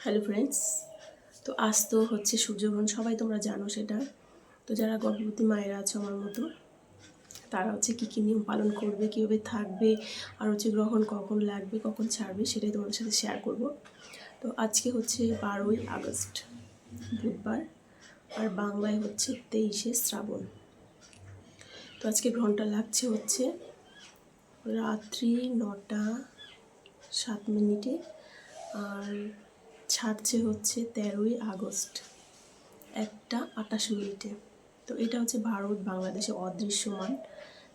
Hello friends. তো আজ তো হচ্ছে সূর্যগ্রহণ, সবাই তোমরা জানো সেটা। তো যারা গর্ভবতী মায়েরা আছে আমার মতো, তারা হচ্ছে কী কী নিয়ম পালন করবে, কীভাবে থাকবে, আর হচ্ছে গ্রহণ কখন লাগবে, কখন ছাড়বে, সেটাই তোমাদের সাথে শেয়ার করব। তো আজকে হচ্ছে 12ই আগস্ট, বুধবার, আর বাংলায় হচ্ছে 23শে শ্রাবণ। তো আজকে গ্রহণটা লাগছে হচ্ছে রাত্রি 9টা 7 মিনিটে, আর ছাড়ছে হচ্ছে 13ই আগস্ট 1টা 28 মিনিটে। তো এটা হচ্ছে ভারত বাংলাদেশে অদৃশ্যমান,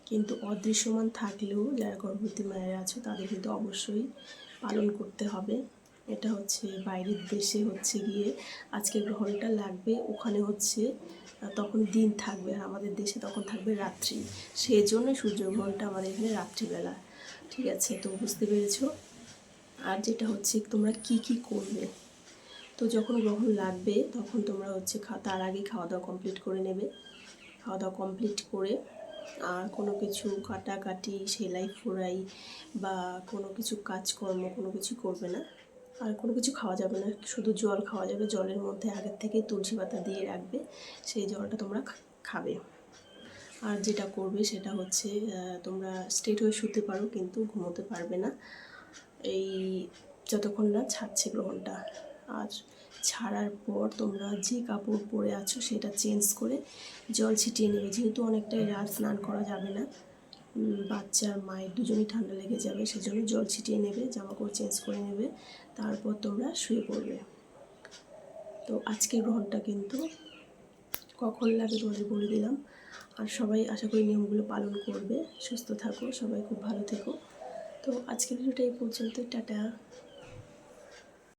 কিন্তু অদৃশ্যমান থাকলেও যারা গর্ভবতী মায়েরা আছে তাদের কিন্তু অবশ্যই পালন করতে হবে। এটা হচ্ছে বাইরের দেশে হচ্ছে গিয়ে আজকে গ্রহণটা লাগবে, ওখানে হচ্ছে তখন দিন থাকবে, আর আমাদের দেশে তখন থাকবে রাত্রি। সেই জন্য সূর্যগ্রহণটা আমাদের এখানে রাত্রিবেলা। ঠিক আছে, তো বুঝতে পেরেছো। আর যেটা হচ্ছে তোমরা কি কি করবে, তো যখন গ্রহণ লাগবে তখন তোমরা হচ্ছে তার আগে খাওয়া দাওয়া কমপ্লিট করে নেবে। খাওয়া দাওয়া কমপ্লিট করে আর কোনো কিছু কাটাকাটি, সেলাই ফোড়াই বা কোনো কিছু কাজকর্ম কোনো কিছু করবে না। আর কোনো কিছু খাওয়া যাবে না, শুধু জল খাওয়া যাবে। জলের মধ্যে আগের থেকে তুলসী পাতা দিয়ে রাখবে, সেই জলটা তোমরা খাবে। আর যেটা করবে সেটা হচ্ছে তোমরা স্ট্রেট হয়ে শুতে পারো, কিন্তু ঘুমোতে পারবে না এই যতক্ষণ না ছাড়ছে গ্রহণটা। আর ছাড়ার পর তোমরা যে কাপড় পরে আছো সেটা চেঞ্জ করে জল ছিটিয়ে নেবে, যেহেতু অনেকটাই রাত, স্নান করা যাবে না, বাচ্চার মায়ের দুজনেই ঠান্ডা লেগে যাবে, সেজন্য জল ছিটিয়ে নেবে, জামাকাপড় চেঞ্জ করে নেবে, তারপর তোমরা শুয়ে পড়বে। তো আজকের গ্রহণটা কিন্তু কখন লাগে তোমাদের বলে দিলাম। আর সবাই আশা করি নিয়মগুলো পালন করবে। সুস্থ থাকো, সবাই খুব ভালো থেকো। তো আজকের ভিডিওটা এই পর্যন্ত। টাটা।